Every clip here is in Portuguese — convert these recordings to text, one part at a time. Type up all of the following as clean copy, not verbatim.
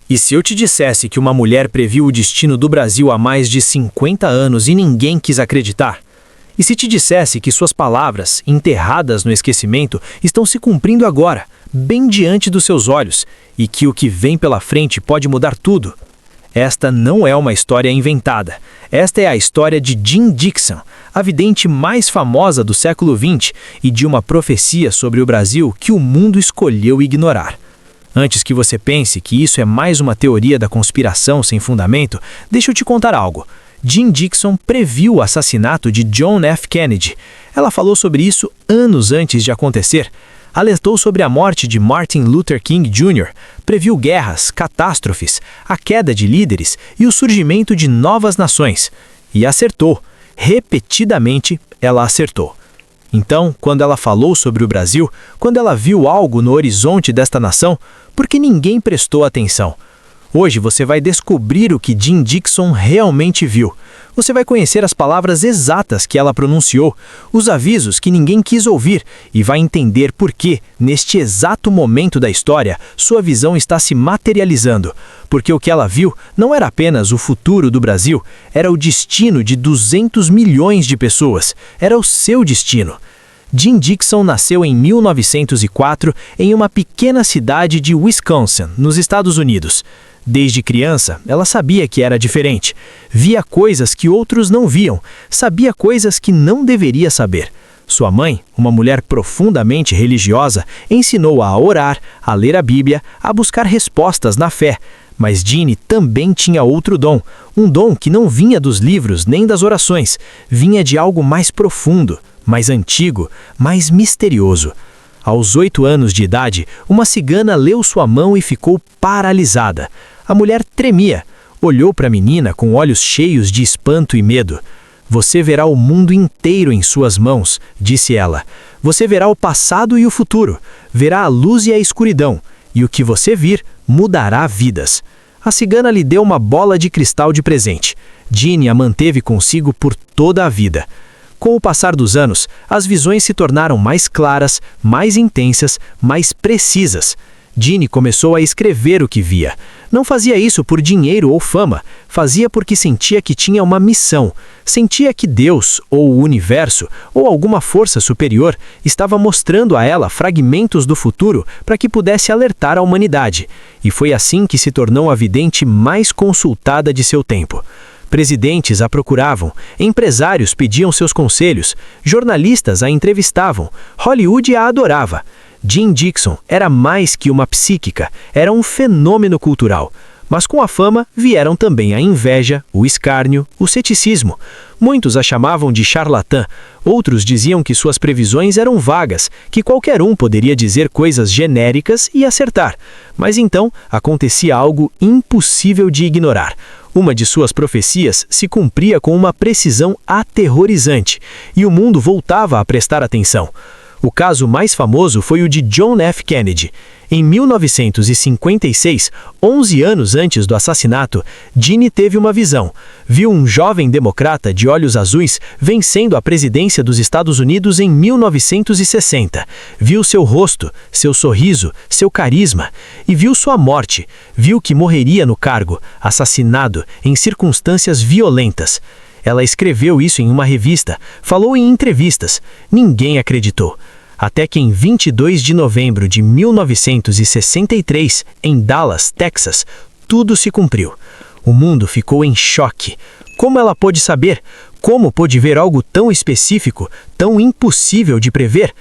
E se eu te dissesse que uma mulher previu o destino do Brasil há mais de 50 anos e ninguém quis acreditar? E se te dissesse que suas palavras, enterradas no esquecimento, estão se cumprindo agora, bem diante dos seus olhos, e que o que vem pela frente pode mudar tudo? Esta não é uma história inventada. Esta é a história de Jeane Dixon, a vidente mais famosa do século XX e de uma profecia sobre o Brasil que o mundo escolheu ignorar. Antes que você pense que isso é mais uma teoria da conspiração sem fundamento, deixa eu te contar algo. Jeane Dixon previu o assassinato de John F. Kennedy. Ela falou sobre isso anos antes de acontecer. Alertou sobre a morte de Martin Luther King Jr., previu guerras, catástrofes, a queda de líderes e o surgimento de novas nações. E acertou. Repetidamente, ela acertou. Então, quando ela falou sobre o Brasil, quando ela viu algo no horizonte desta nação, por que ninguém prestou atenção? Hoje você vai descobrir o que Jeane Dixon realmente viu. Você vai conhecer as palavras exatas que ela pronunciou, os avisos que ninguém quis ouvir e vai entender por que, neste exato momento da história, sua visão está se materializando. Porque o que ela viu não era apenas o futuro do Brasil, era o destino de 200 milhões de pessoas. Era o seu destino. Jeane Dixon nasceu em 1904 em uma pequena cidade de Wisconsin, nos Estados Unidos. Desde criança, ela sabia que era diferente. Via coisas que outros não viam, sabia coisas que não deveria saber. Sua mãe, uma mulher profundamente religiosa, ensinou-a a orar, a ler a Bíblia, a buscar respostas na fé. Mas Jeane também tinha outro dom, um dom que não vinha dos livros nem das orações, vinha de algo mais profundo, mais antigo, mais misterioso. Aos 8 anos de idade, uma cigana leu sua mão e ficou paralisada. A mulher tremia, olhou para a menina com olhos cheios de espanto e medo. Você verá o mundo inteiro em suas mãos, disse ela. Você verá o passado e o futuro, verá a luz e a escuridão, e o que você vir mudará vidas. A cigana lhe deu uma bola de cristal de presente. Jeane a manteve consigo por toda a vida. Com o passar dos anos, as visões se tornaram mais claras, mais intensas, mais precisas. Jeane começou a escrever o que via. Não fazia isso por dinheiro ou fama, fazia porque sentia que tinha uma missão. Sentia que Deus, ou o universo, ou alguma força superior, estava mostrando a ela fragmentos do futuro para que pudesse alertar a humanidade. E foi assim que se tornou a vidente mais consultada de seu tempo. Presidentes a procuravam, empresários pediam seus conselhos, jornalistas a entrevistavam, Hollywood a adorava. Jeane Dixon era mais que uma psíquica, era um fenômeno cultural. Mas com a fama vieram também a inveja, o escárnio, o ceticismo. Muitos a chamavam de charlatã, outros diziam que suas previsões eram vagas, que qualquer um poderia dizer coisas genéricas e acertar. Mas então acontecia algo impossível de ignorar. Uma de suas profecias se cumpria com uma precisão aterrorizante, e o mundo voltava a prestar atenção. O caso mais famoso foi o de John F. Kennedy. Em 1956, 11 anos antes do assassinato, Jeane teve uma visão. Viu um jovem democrata de olhos azuis vencendo a presidência dos Estados Unidos em 1960. Viu seu rosto, seu sorriso, seu carisma. E viu sua morte. Viu que morreria no cargo, assassinado, em circunstâncias violentas. Ela escreveu isso em uma revista, falou em entrevistas. Ninguém acreditou. Até que em 22 de novembro de 1963, em Dallas, Texas, tudo se cumpriu. O mundo ficou em choque. Como ela pôde saber? Como pôde ver algo tão específico, tão impossível de prever?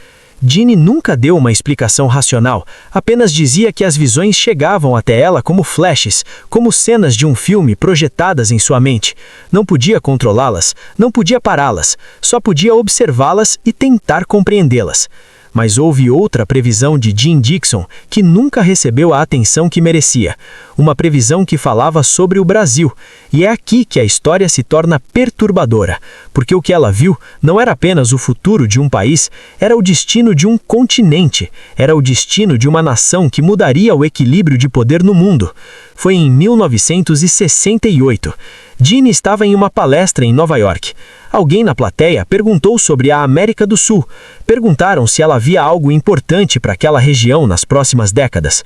Jeane nunca deu uma explicação racional, apenas dizia que as visões chegavam até ela como flashes, como cenas de um filme projetadas em sua mente. Não podia controlá-las, não podia pará-las, só podia observá-las e tentar compreendê-las. Mas houve outra previsão de Jeane Dixon que nunca recebeu a atenção que merecia. Uma previsão que falava sobre o Brasil. E é aqui que a história se torna perturbadora, porque o que ela viu não era apenas o futuro de um país, era o destino de um continente, era o destino de uma nação que mudaria o equilíbrio de poder no mundo. Foi em 1968. Jeane estava em uma palestra em Nova York. Alguém na plateia perguntou sobre a América do Sul. Perguntaram se ela via algo importante para aquela região nas próximas décadas.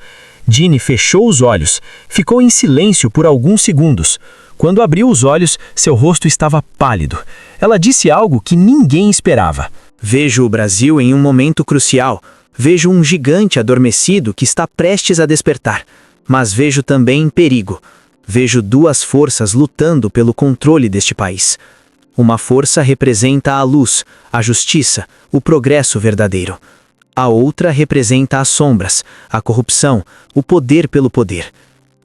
Jeanne fechou os olhos, ficou em silêncio por alguns segundos. Quando abriu os olhos, seu rosto estava pálido. Ela disse algo que ninguém esperava. Vejo o Brasil em um momento crucial. Vejo um gigante adormecido que está prestes a despertar. Mas vejo também perigo. Vejo duas forças lutando pelo controle deste país. Uma força representa a luz, a justiça, o progresso verdadeiro. A outra representa as sombras, a corrupção, o poder pelo poder.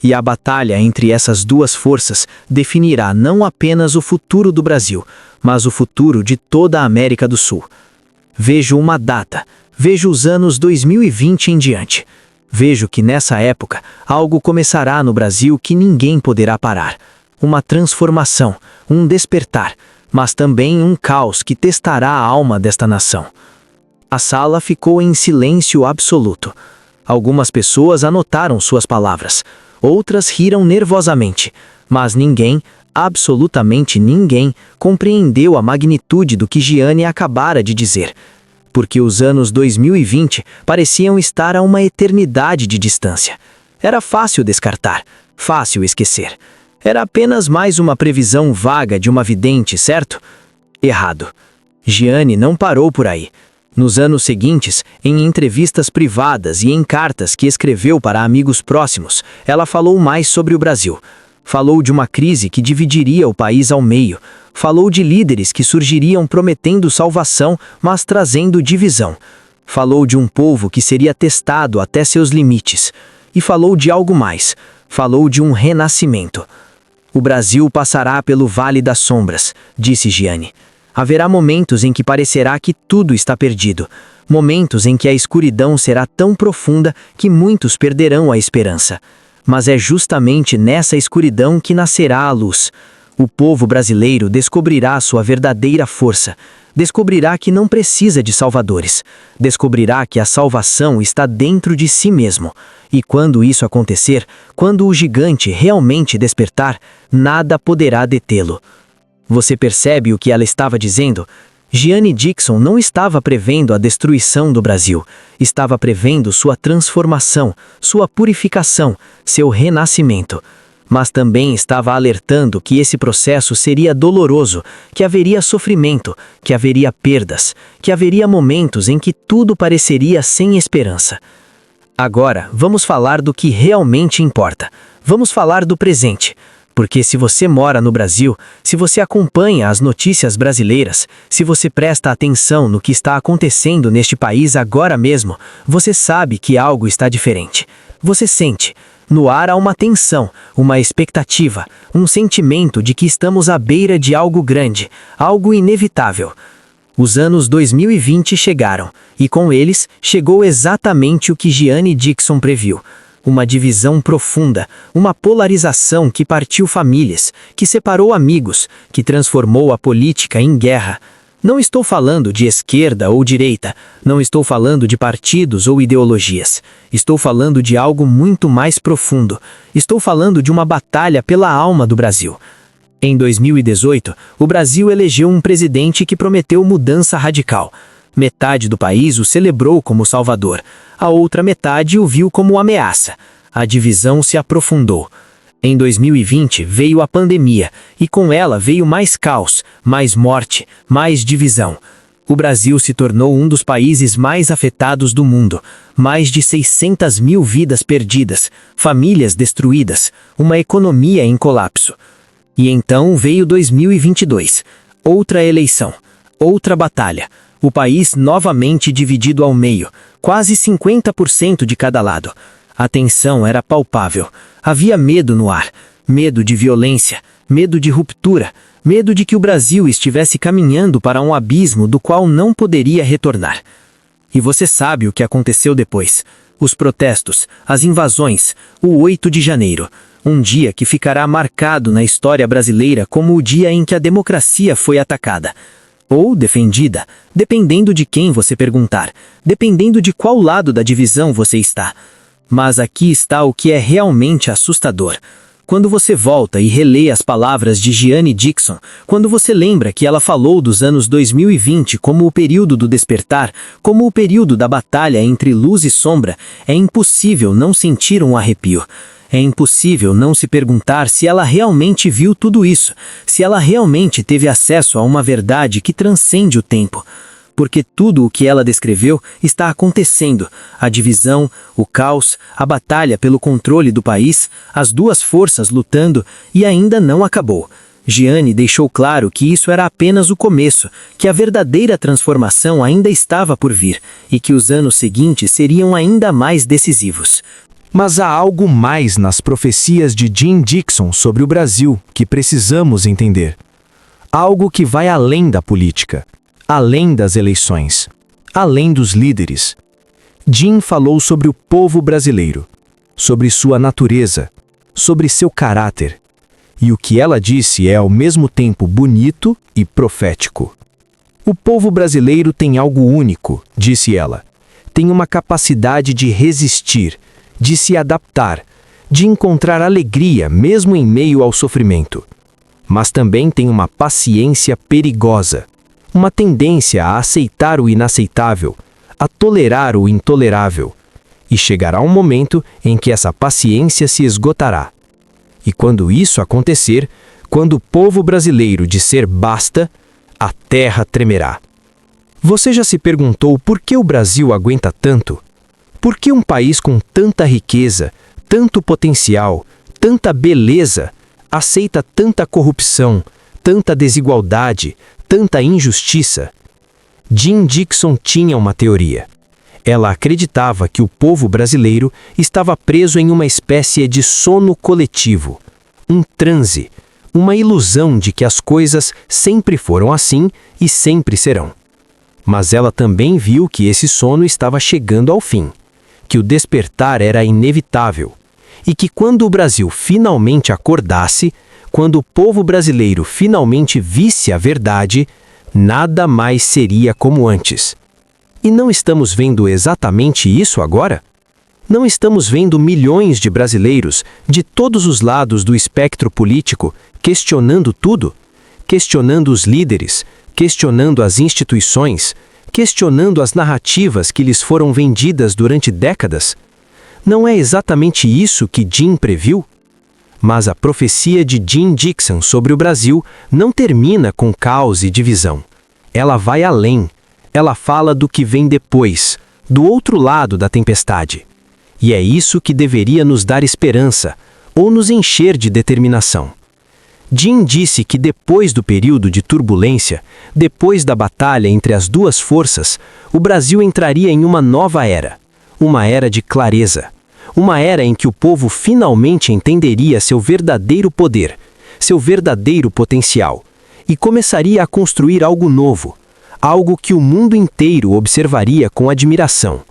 E a batalha entre essas duas forças definirá não apenas o futuro do Brasil, mas o futuro de toda a América do Sul. Vejo uma data, vejo os anos 2020 em diante. Vejo que nessa época algo começará no Brasil que ninguém poderá parar. Uma transformação, um despertar, mas também um caos que testará a alma desta nação. A sala ficou em silêncio absoluto. Algumas pessoas anotaram suas palavras, outras riram nervosamente, mas ninguém, absolutamente ninguém, compreendeu a magnitude do que Jeanne acabara de dizer, porque os anos 2020 pareciam estar a uma eternidade de distância. Era fácil descartar, fácil esquecer. Era apenas mais uma previsão vaga de uma vidente, certo? Errado. Jeanne não parou por aí. Nos anos seguintes, em entrevistas privadas e em cartas que escreveu para amigos próximos, ela falou mais sobre o Brasil. Falou de uma crise que dividiria o país ao meio. Falou de líderes que surgiriam prometendo salvação, mas trazendo divisão. Falou de um povo que seria testado até seus limites. E falou de algo mais. Falou de um renascimento. O Brasil passará pelo Vale das Sombras, disse Jeanne. Haverá momentos em que parecerá que tudo está perdido. Momentos em que a escuridão será tão profunda que muitos perderão a esperança. Mas é justamente nessa escuridão que nascerá a luz. O povo brasileiro descobrirá sua verdadeira força. Descobrirá que não precisa de salvadores. Descobrirá que a salvação está dentro de si mesmo. E quando isso acontecer, quando o gigante realmente despertar, nada poderá detê-lo. Você percebe o que ela estava dizendo? Jeanne Dixon não estava prevendo a destruição do Brasil. Estava prevendo sua transformação, sua purificação, seu renascimento. Mas também estava alertando que esse processo seria doloroso, que haveria sofrimento, que haveria perdas, que haveria momentos em que tudo pareceria sem esperança. Agora, vamos falar do que realmente importa. Vamos falar do presente. Porque se você mora no Brasil, se você acompanha as notícias brasileiras, se você presta atenção no que está acontecendo neste país agora mesmo, você sabe que algo está diferente. Você sente. No ar há uma tensão, uma expectativa, um sentimento de que estamos à beira de algo grande, algo inevitável. Os anos 2020 chegaram, e com eles chegou exatamente o que Jeanne Dixon previu. Uma divisão profunda, uma polarização que partiu famílias, que separou amigos, que transformou a política em guerra. Não estou falando de esquerda ou direita, não estou falando de partidos ou ideologias. Estou falando de algo muito mais profundo. Estou falando de uma batalha pela alma do Brasil. Em 2018, o Brasil elegeu um presidente que prometeu mudança radical. Metade do país o celebrou como salvador. A outra metade o viu como ameaça. A divisão se aprofundou. Em 2020 veio a pandemia, e com ela veio mais caos, mais morte, mais divisão. O Brasil se tornou um dos países mais afetados do mundo. Mais de 600 mil vidas perdidas, famílias destruídas, uma economia em colapso. E então veio 2022. Outra eleição, outra batalha. O país novamente dividido ao meio, quase 50% de cada lado. A tensão era palpável. Havia medo no ar, medo de violência, medo de ruptura, medo de que o Brasil estivesse caminhando para um abismo do qual não poderia retornar. E você sabe o que aconteceu depois. Os protestos, as invasões, o 8 de janeiro. Um dia que ficará marcado na história brasileira como o dia em que a democracia foi atacada. Ou defendida, dependendo de quem você perguntar, dependendo de qual lado da divisão você está. Mas aqui está o que é realmente assustador. Quando você volta e relê as palavras de Jeane Dixon, quando você lembra que ela falou dos anos 2020 como o período do despertar, como o período da batalha entre luz e sombra, é impossível não sentir um arrepio. É impossível não se perguntar se ela realmente viu tudo isso, se ela realmente teve acesso a uma verdade que transcende o tempo. Porque tudo o que ela descreveu está acontecendo. A divisão, o caos, a batalha pelo controle do país, as duas forças lutando, e ainda não acabou. Jeane deixou claro que isso era apenas o começo, que a verdadeira transformação ainda estava por vir, e que os anos seguintes seriam ainda mais decisivos. Mas há algo mais nas profecias de Jeane Dixon sobre o Brasil que precisamos entender. Algo que vai além da política. Além das eleições, além dos líderes. Jeane falou sobre o povo brasileiro, sobre sua natureza, sobre seu caráter. E o que ela disse é ao mesmo tempo bonito e profético. O povo brasileiro tem algo único, disse ela. Tem uma capacidade de resistir, de se adaptar, de encontrar alegria mesmo em meio ao sofrimento. Mas também tem uma paciência perigosa. Uma tendência a aceitar o inaceitável, a tolerar o intolerável. E chegará um momento em que essa paciência se esgotará. E quando isso acontecer, quando o povo brasileiro disser basta, a terra tremerá. Você já se perguntou por que o Brasil aguenta tanto? Por que um país com tanta riqueza, tanto potencial, tanta beleza, aceita tanta corrupção, tanta desigualdade, tanta injustiça? Jeane Dixon tinha uma teoria. Ela acreditava que o povo brasileiro estava preso em uma espécie de sono coletivo, um transe, uma ilusão de que as coisas sempre foram assim e sempre serão. Mas ela também viu que esse sono estava chegando ao fim, que o despertar era inevitável, e que quando o Brasil finalmente acordasse, quando o povo brasileiro finalmente visse a verdade, nada mais seria como antes. E não estamos vendo exatamente isso agora? Não estamos vendo milhões de brasileiros, de todos os lados do espectro político, questionando tudo? Questionando os líderes, questionando as instituições, questionando as narrativas que lhes foram vendidas durante décadas? Não é exatamente isso que Jeane previu? Mas a profecia de Jeane Dixon sobre o Brasil não termina com caos e divisão. Ela vai além. Ela fala do que vem depois, do outro lado da tempestade. E é isso que deveria nos dar esperança, ou nos encher de determinação. Jeane disse que depois do período de turbulência, depois da batalha entre as duas forças, o Brasil entraria em uma nova era. Uma era de clareza. Uma era em que o povo finalmente entenderia seu verdadeiro poder, seu verdadeiro potencial, e começaria a construir algo novo, algo que o mundo inteiro observaria com admiração.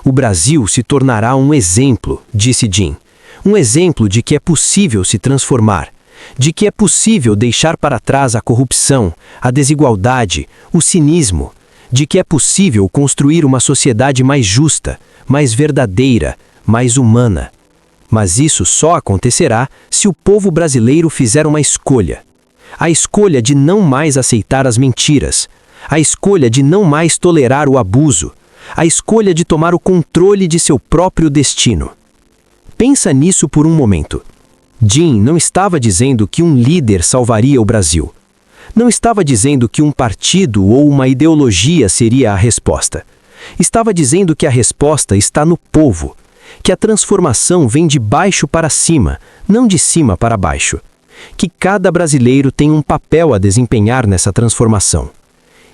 O Brasil se tornará um exemplo, disse Jeane, um exemplo de que é possível se transformar, de que é possível deixar para trás a corrupção, a desigualdade, o cinismo, de que é possível construir uma sociedade mais justa, mais verdadeira, mais humana. Mas isso só acontecerá se o povo brasileiro fizer uma escolha. A escolha de não mais aceitar as mentiras, a escolha de não mais tolerar o abuso, a escolha de tomar o controle de seu próprio destino. Pensa nisso por um momento. Jeane não estava dizendo que um líder salvaria o Brasil. Não estava dizendo que um partido ou uma ideologia seria a resposta. Estava dizendo que a resposta está no povo, que a transformação vem de baixo para cima, não de cima para baixo. Que cada brasileiro tem um papel a desempenhar nessa transformação.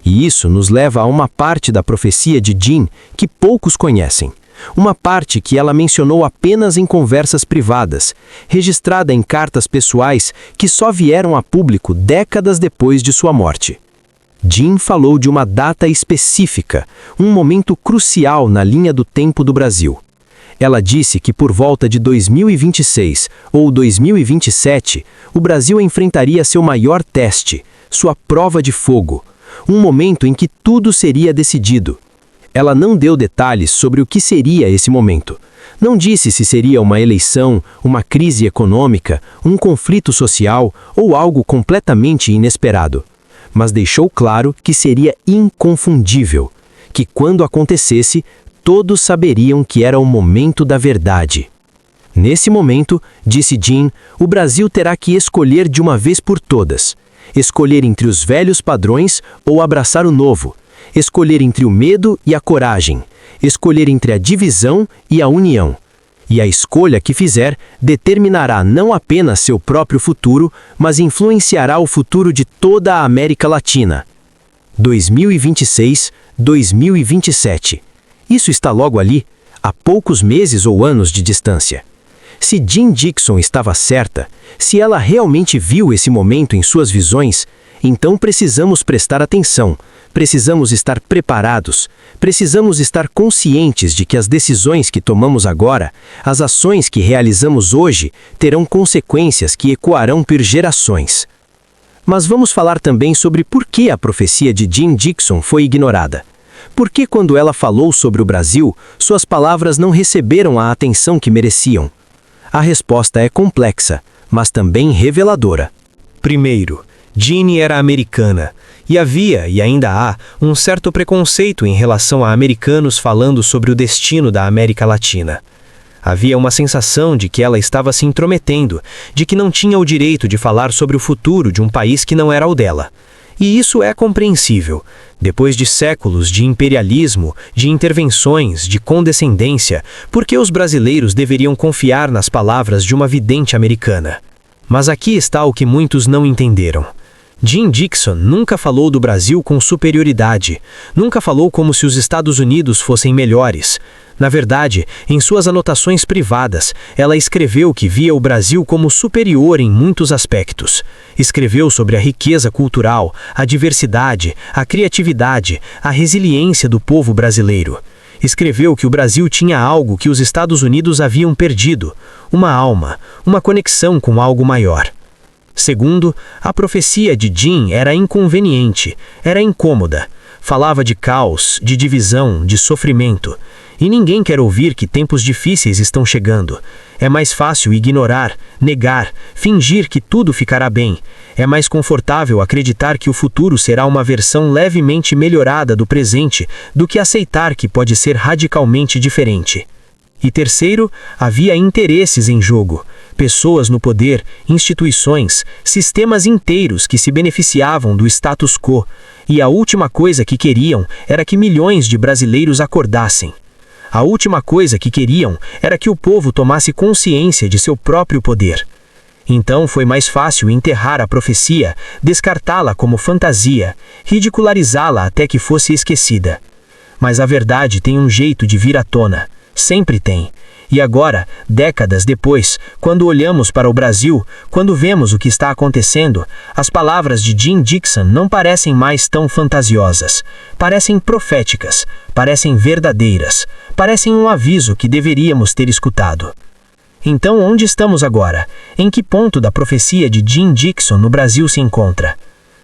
E isso nos leva a uma parte da profecia de Jeane que poucos conhecem. Uma parte que ela mencionou apenas em conversas privadas, registrada em cartas pessoais que só vieram a público décadas depois de sua morte. Jeane falou de uma data específica, um momento crucial na linha do tempo do Brasil. Ela disse que por volta de 2026 ou 2027, o Brasil enfrentaria seu maior teste, sua prova de fogo, um momento em que tudo seria decidido. Ela não deu detalhes sobre o que seria esse momento, Não disse se seria uma eleição, uma crise econômica, um conflito social ou algo completamente inesperado. Mas deixou claro que seria inconfundível, que quando acontecesse, todos saberiam que era o momento da verdade. Nesse momento, disse Jim, o Brasil terá que escolher de uma vez por todas. Escolher entre os velhos padrões ou abraçar o novo. Escolher entre o medo e a coragem. Escolher entre a divisão e a união. E a escolha que fizer determinará não apenas seu próprio futuro, mas influenciará o futuro de toda a América Latina. 2026, 2027. Isso está logo ali, a poucos meses ou anos de distância. Se Jean Dixon estava certa, se ela realmente viu esse momento em suas visões, então precisamos prestar atenção, precisamos estar preparados, precisamos estar conscientes de que as decisões que tomamos agora, as ações que realizamos hoje, terão consequências que ecoarão por gerações. Mas vamos falar também sobre por que a profecia de Jean Dixon foi ignorada. Por que quando ela falou sobre o Brasil, suas palavras não receberam a atenção que mereciam? A resposta é complexa, mas também reveladora. Primeiro, Jean era americana, e havia, e ainda há, um certo preconceito em relação a americanos falando sobre o destino da América Latina. Havia uma sensação de que ela estava se intrometendo, de que não tinha o direito de falar sobre o futuro de um país que não era o dela. E isso é compreensível. Depois de séculos de imperialismo, de intervenções, de condescendência, por que os brasileiros deveriam confiar nas palavras de uma vidente americana? Mas aqui está o que muitos não entenderam. Jean Dixon nunca falou do Brasil com superioridade, nunca falou como se os Estados Unidos fossem melhores. Na verdade, em suas anotações privadas, ela escreveu que via o Brasil como superior em muitos aspectos. Escreveu sobre a riqueza cultural, a diversidade, a criatividade, a resiliência do povo brasileiro. Escreveu que o Brasil tinha algo que os Estados Unidos haviam perdido, uma alma, uma conexão com algo maior. Segundo, a profecia de Jean era inconveniente, era incômoda. Falava de caos, de divisão, de sofrimento. E ninguém quer ouvir que tempos difíceis estão chegando. É mais fácil ignorar, negar, fingir que tudo ficará bem. É mais confortável acreditar que o futuro será uma versão levemente melhorada do presente do que aceitar que pode ser radicalmente diferente. E terceiro, havia interesses em jogo. Pessoas no poder, instituições, sistemas inteiros que se beneficiavam do status quo. E a última coisa que queriam era que milhões de brasileiros acordassem. A última coisa que queriam era que o povo tomasse consciência de seu próprio poder. Então foi mais fácil enterrar a profecia, descartá-la como fantasia, ridicularizá-la até que fosse esquecida. Mas a verdade tem um jeito de vir à tona. Sempre tem. E agora, décadas depois, quando olhamos para o Brasil, quando vemos o que está acontecendo, as palavras de Jean Dixon não parecem mais tão fantasiosas. Parecem proféticas, parecem verdadeiras, parecem um aviso que deveríamos ter escutado. Então, onde estamos agora? Em que ponto da profecia de Jean Dixon no Brasil se encontra?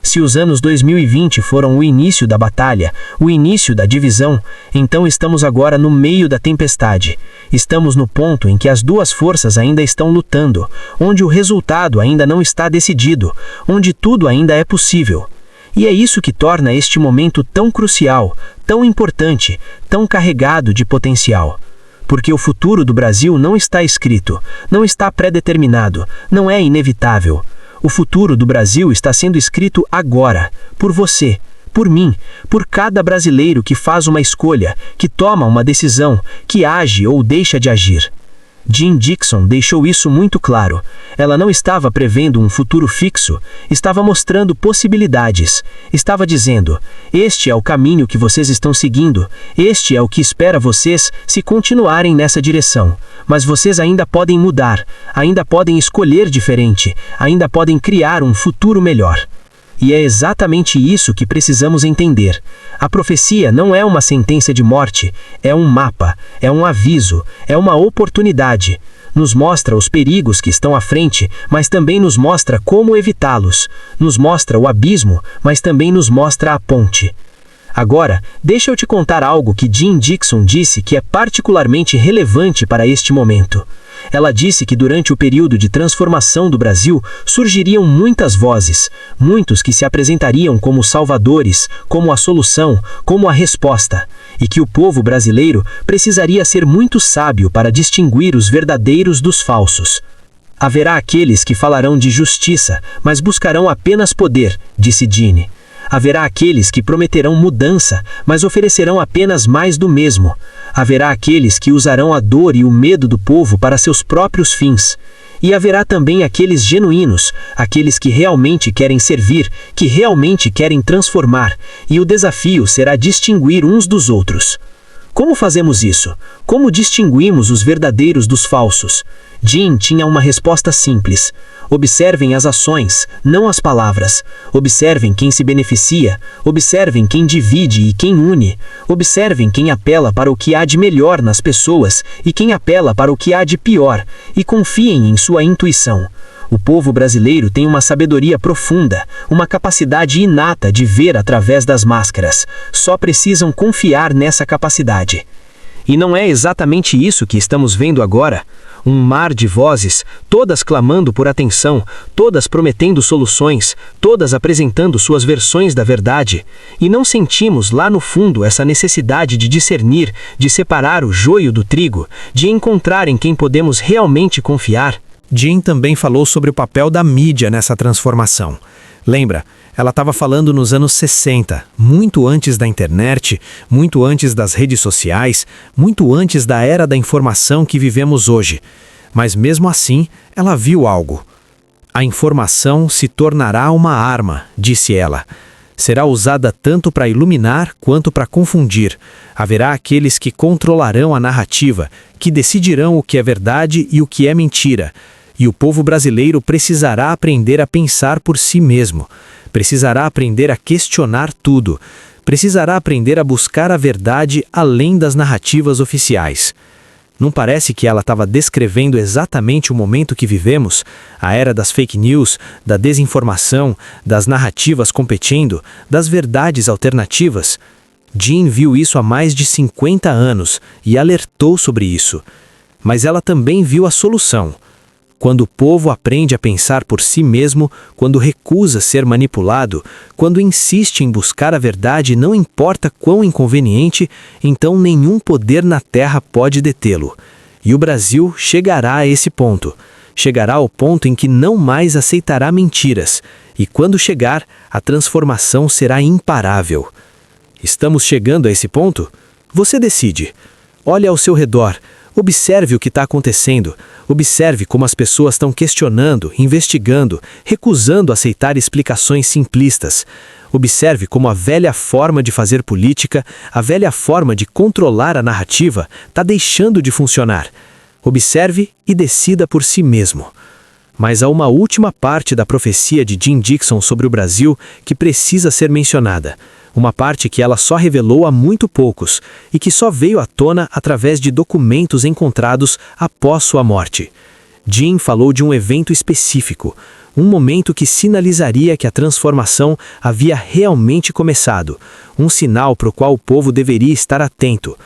Se os anos 2020 foram o início da batalha, o início da divisão, então estamos agora no meio da tempestade. Estamos no ponto em que as duas forças ainda estão lutando, onde o resultado ainda não está decidido, onde tudo ainda é possível. E é isso que torna este momento tão crucial, tão importante, tão carregado de potencial. Porque o futuro do Brasil não está escrito, não está pré-determinado, não é inevitável. O futuro do Brasil está sendo escrito agora, por você, por mim, por cada brasileiro que faz uma escolha, que toma uma decisão, que age ou deixa de agir. Jean Dixon deixou isso muito claro. Ela não estava prevendo um futuro fixo, estava mostrando possibilidades. Estava dizendo, este é o caminho que vocês estão seguindo, este é o que espera vocês se continuarem nessa direção. Mas vocês ainda podem mudar, ainda podem escolher diferente, ainda podem criar um futuro melhor. E é exatamente isso que precisamos entender. A profecia não é uma sentença de morte, é um mapa, é um aviso, é uma oportunidade. Nos mostra os perigos que estão à frente, mas também nos mostra como evitá-los. Nos mostra o abismo, mas também nos mostra a ponte. Agora, deixa eu te contar algo que Jean Dixon disse que é particularmente relevante para este momento. Ela disse que durante o período de transformação do Brasil surgiriam muitas vozes, muitos que se apresentariam como salvadores, como a solução, como a resposta, e que o povo brasileiro precisaria ser muito sábio para distinguir os verdadeiros dos falsos. Haverá aqueles que falarão de justiça, mas buscarão apenas poder, disse Jean. Haverá aqueles que prometerão mudança, mas oferecerão apenas mais do mesmo. Haverá aqueles que usarão a dor e o medo do povo para seus próprios fins. E haverá também aqueles genuínos, aqueles que realmente querem servir, que realmente querem transformar, e o desafio será distinguir uns dos outros. Como fazemos isso? Como distinguimos os verdadeiros dos falsos? Jean tinha uma resposta simples. Observem as ações, não as palavras. Observem quem se beneficia. Observem quem divide e quem une. Observem quem apela para o que há de melhor nas pessoas e quem apela para o que há de pior. E confiem em sua intuição. O povo brasileiro tem uma sabedoria profunda, uma capacidade inata de ver através das máscaras. Só precisam confiar nessa capacidade. E não é exatamente isso que estamos vendo agora? Um mar de vozes, todas clamando por atenção, todas prometendo soluções, todas apresentando suas versões da verdade. E não sentimos lá no fundo essa necessidade de discernir, de separar o joio do trigo, de encontrar em quem podemos realmente confiar? Jean também falou sobre o papel da mídia nessa transformação. Lembra, ela estava falando nos anos 60, muito antes da internet, muito antes das redes sociais, muito antes da era da informação que vivemos hoje. Mas mesmo assim, ela viu algo. A informação se tornará uma arma, disse ela. Será usada tanto para iluminar quanto para confundir. Haverá aqueles que controlarão a narrativa, que decidirão o que é verdade e o que é mentira. E o povo brasileiro precisará aprender a pensar por si mesmo. Precisará aprender a questionar tudo. Precisará aprender a buscar a verdade além das narrativas oficiais. Não parece que ela estava descrevendo exatamente o momento que vivemos? A era das fake news, da desinformação, das narrativas competindo, das verdades alternativas? Jean viu isso há mais de 50 anos e alertou sobre isso. Mas ela também viu a solução. Quando o povo aprende a pensar por si mesmo, quando recusa ser manipulado, quando insiste em buscar a verdade, não importa quão inconveniente, então nenhum poder na terra pode detê-lo. E o Brasil chegará a esse ponto. Chegará ao ponto em que não mais aceitará mentiras. E quando chegar, a transformação será imparável. Estamos chegando a esse ponto? Você decide. Olhe ao seu redor. Observe o que está acontecendo. Observe como as pessoas estão questionando, investigando, recusando aceitar explicações simplistas. Observe como a velha forma de fazer política, a velha forma de controlar a narrativa, está deixando de funcionar. Observe e decida por si mesmo. Mas há uma última parte da profecia de Jean Dixon sobre o Brasil que precisa ser mencionada. Uma parte que ela só revelou a muito poucos e que só veio à tona através de documentos encontrados após sua morte. Jean falou de um evento específico, um momento que sinalizaria que a transformação havia realmente começado, um sinal para o qual o povo deveria estar atento.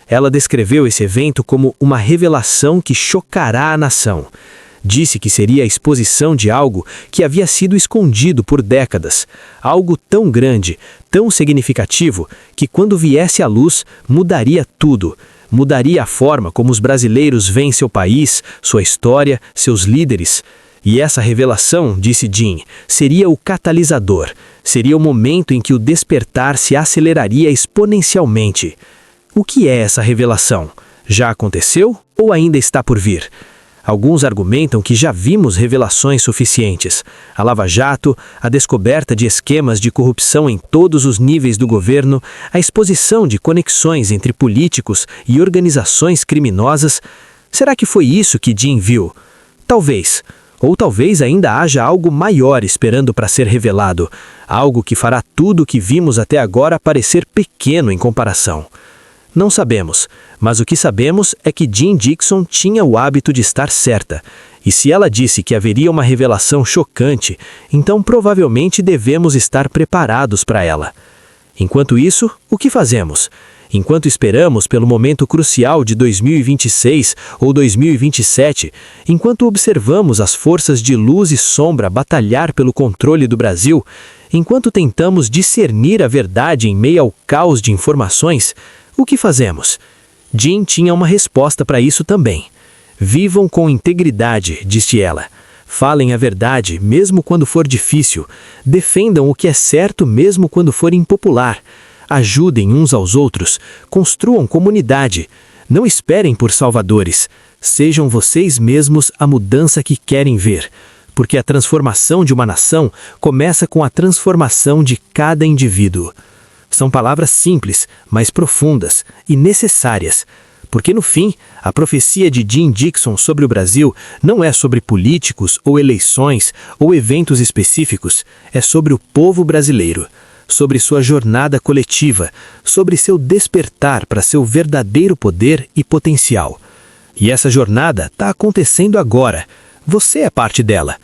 Ela descreveu esse evento como uma revelação que chocará a nação. Disse que seria a exposição de algo que havia sido escondido por décadas, algo tão grande, tão significativo, que quando viesse à luz, mudaria tudo. Mudaria a forma como os brasileiros veem seu país, sua história, seus líderes. E essa revelação, disse Jean, seria o catalisador, seria o momento em que o despertar se aceleraria exponencialmente. O que é essa revelação? Já aconteceu ou ainda está por vir? Alguns argumentam que já vimos revelações suficientes. A Lava Jato, a descoberta de esquemas de corrupção em todos os níveis do governo, a exposição de conexões entre políticos e organizações criminosas. Será que foi isso que Jean viu? Talvez. Ou talvez ainda haja algo maior esperando para ser revelado. Algo que fará tudo o que vimos até agora parecer pequeno em comparação. Não sabemos, mas o que sabemos é que Jean Dixon tinha o hábito de estar certa. E se ela disse que haveria uma revelação chocante, então provavelmente devemos estar preparados para ela. Enquanto isso, o que fazemos? Enquanto esperamos pelo momento crucial de 2026 ou 2027, enquanto observamos as forças de luz e sombra batalhar pelo controle do Brasil, enquanto tentamos discernir a verdade em meio ao caos de informações, o que fazemos? Jean tinha uma resposta para isso também. Vivam com integridade, disse ela. Falem a verdade, mesmo quando for difícil. Defendam o que é certo, mesmo quando for impopular. Ajudem uns aos outros. Construam comunidade. Não esperem por salvadores. Sejam vocês mesmos a mudança que querem ver. Porque a transformação de uma nação começa com a transformação de cada indivíduo. São palavras simples, mas profundas e necessárias. Porque, no fim, a profecia de Jean Dixon sobre o Brasil não é sobre políticos ou eleições ou eventos específicos, é sobre o povo brasileiro, sobre sua jornada coletiva, sobre seu despertar para seu verdadeiro poder e potencial. E essa jornada está acontecendo agora. Você é parte dela.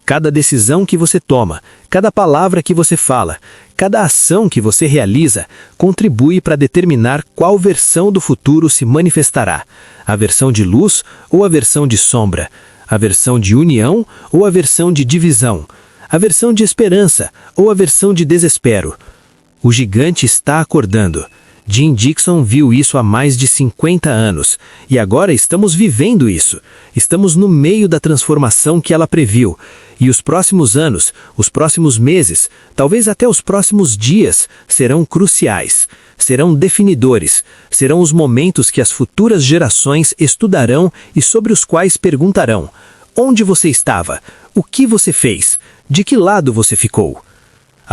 Cada decisão que você toma, cada palavra que você fala, cada ação que você realiza, contribui para determinar qual versão do futuro se manifestará. A versão de luz ou a versão de sombra? A versão de união ou a versão de divisão? A versão de esperança ou a versão de desespero? O gigante está acordando. Jean Dixon viu isso há mais de 50 anos, e agora estamos vivendo isso. Estamos no meio da transformação que ela previu, e os próximos anos, os próximos meses, talvez até os próximos dias, serão cruciais, serão definidores, serão os momentos que as futuras gerações estudarão e sobre os quais perguntarão: onde você estava? O que você fez? De que lado você ficou?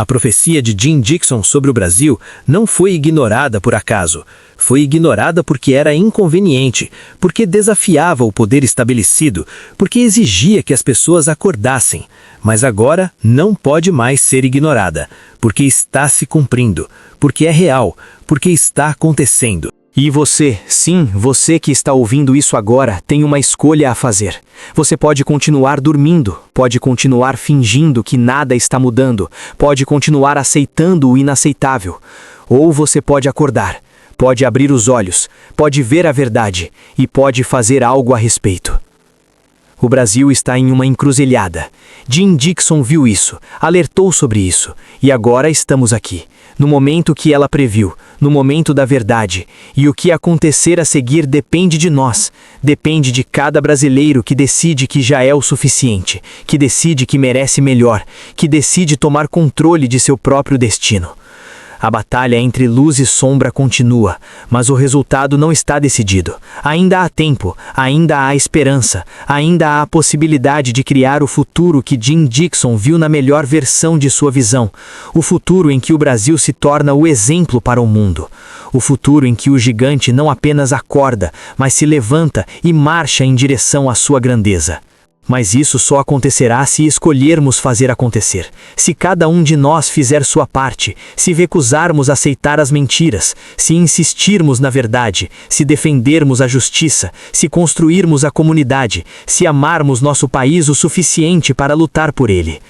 A profecia de Jean Dixon sobre o Brasil não foi ignorada por acaso. Foi ignorada porque era inconveniente, porque desafiava o poder estabelecido, porque exigia que as pessoas acordassem. Mas agora não pode mais ser ignorada, porque está se cumprindo, porque é real, porque está acontecendo. E você, sim, você que está ouvindo isso agora, tem uma escolha a fazer. Você pode continuar dormindo, pode continuar fingindo que nada está mudando, pode continuar aceitando o inaceitável. Ou você pode acordar, pode abrir os olhos, pode ver a verdade e pode fazer algo a respeito. O Brasil está em uma encruzilhada. Jean Dixon viu isso, alertou sobre isso, e agora estamos aqui, no momento que ela previu, no momento da verdade, e o que acontecer a seguir depende de nós, depende de cada brasileiro que decide que já é o suficiente, que decide que merece melhor, que decide tomar controle de seu próprio destino. A batalha entre luz e sombra continua, mas o resultado não está decidido. Ainda há tempo, ainda há esperança, ainda há a possibilidade de criar o futuro que Jean Dixon viu na melhor versão de sua visão. O futuro em que o Brasil se torna o exemplo para o mundo. O futuro em que o gigante não apenas acorda, mas se levanta e marcha em direção à sua grandeza. Mas isso só acontecerá se escolhermos fazer acontecer. Se cada um de nós fizer sua parte, se recusarmos aceitar as mentiras, se insistirmos na verdade, se defendermos a justiça, se construirmos a comunidade, se amarmos nosso país o suficiente para lutar por ele.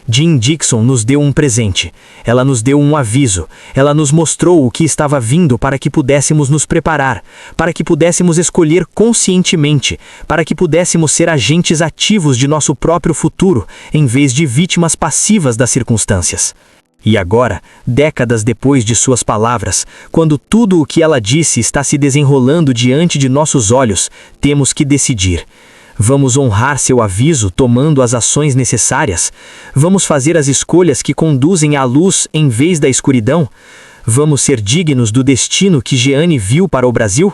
Jean Dixon nos deu um presente. Ela nos deu um aviso. Ela nos mostrou o que estava vindo para que pudéssemos nos preparar, para que pudéssemos escolher conscientemente, para que pudéssemos ser agentes ativos de nosso próprio futuro, em vez de vítimas passivas das circunstâncias. E agora, décadas depois de suas palavras, quando tudo o que ela disse está se desenrolando diante de nossos olhos, temos que decidir. Vamos honrar seu aviso tomando as ações necessárias? Vamos fazer as escolhas que conduzem à luz em vez da escuridão? Vamos ser dignos do destino que Jeane viu para o Brasil?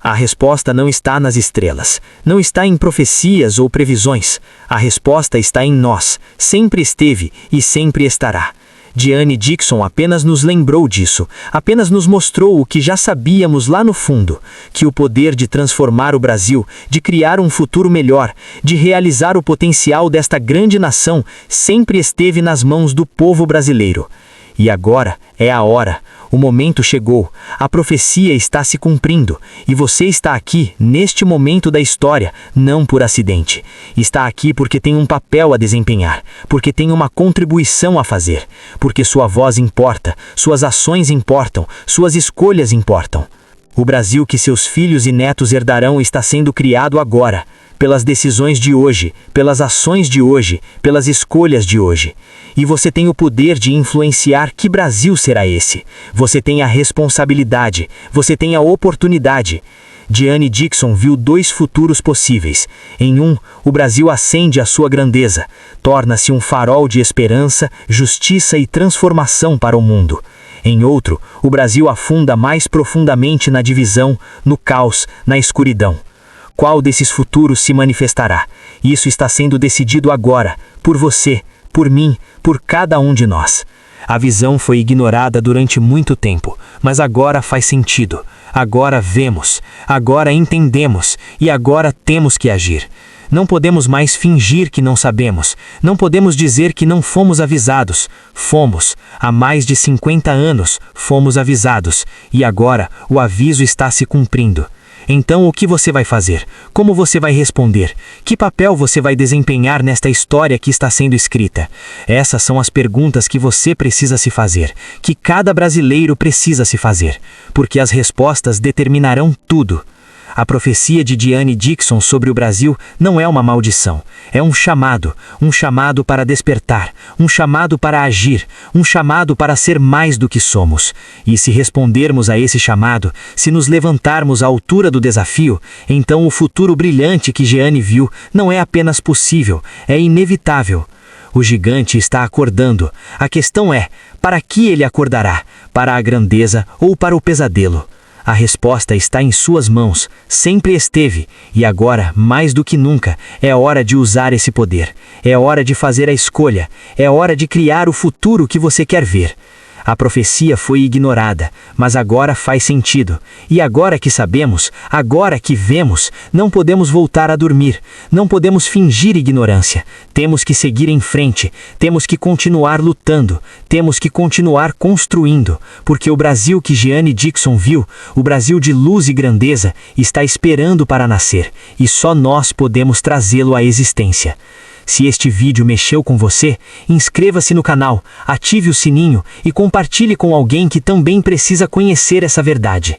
A resposta não está nas estrelas, não está em profecias ou previsões. A resposta está em nós, sempre esteve e sempre estará. Jeane Dixon apenas nos lembrou disso, apenas nos mostrou o que já sabíamos lá no fundo, que o poder de transformar o Brasil, de criar um futuro melhor, de realizar o potencial desta grande nação, sempre esteve nas mãos do povo brasileiro. E agora é a hora. O momento chegou, a profecia está se cumprindo, e você está aqui, neste momento da história, não por acidente. Está aqui porque tem um papel a desempenhar, porque tem uma contribuição a fazer, porque sua voz importa, suas ações importam, suas escolhas importam. O Brasil que seus filhos e netos herdarão está sendo criado agora, pelas decisões de hoje, pelas ações de hoje, pelas escolhas de hoje. E você tem o poder de influenciar que Brasil será esse. Você tem a responsabilidade, você tem a oportunidade. Jeane Dixon viu 2 futuros possíveis. Em um, o Brasil ascende à sua grandeza, torna-se um farol de esperança, justiça e transformação para o mundo. Em outro, o Brasil afunda mais profundamente na divisão, no caos, na escuridão. Qual desses futuros se manifestará? Isso está sendo decidido agora, por você, por mim, por cada um de nós. A visão foi ignorada durante muito tempo, mas agora faz sentido. Agora vemos, agora entendemos e agora temos que agir. Não podemos mais fingir que não sabemos. Não podemos dizer que não fomos avisados. Fomos. Há mais de 50 anos fomos avisados. E agora o aviso está se cumprindo. Então o que você vai fazer? Como você vai responder? Que papel você vai desempenhar nesta história que está sendo escrita? Essas são as perguntas que você precisa se fazer, que cada brasileiro precisa se fazer, porque as respostas determinarão tudo. A profecia de Jeane Dixon sobre o Brasil não é uma maldição, é um chamado para despertar, um chamado para agir, um chamado para ser mais do que somos. E se respondermos a esse chamado, se nos levantarmos à altura do desafio, então o futuro brilhante que Jeane viu não é apenas possível, é inevitável. O gigante está acordando. A questão é, para que ele acordará? Para a grandeza ou para o pesadelo? A resposta está em suas mãos, sempre esteve, e agora, mais do que nunca, é hora de usar esse poder. É hora de fazer a escolha, é hora de criar o futuro que você quer ver. A profecia foi ignorada, mas agora faz sentido. E agora que sabemos, agora que vemos, não podemos voltar a dormir, não podemos fingir ignorância. Temos que seguir em frente, temos que continuar lutando, temos que continuar construindo, porque o Brasil que Jeane Dixon viu, o Brasil de luz e grandeza, está esperando para nascer, e só nós podemos trazê-lo à existência. Se este vídeo mexeu com você, inscreva-se no canal, ative o sininho e compartilhe com alguém que também precisa conhecer essa verdade.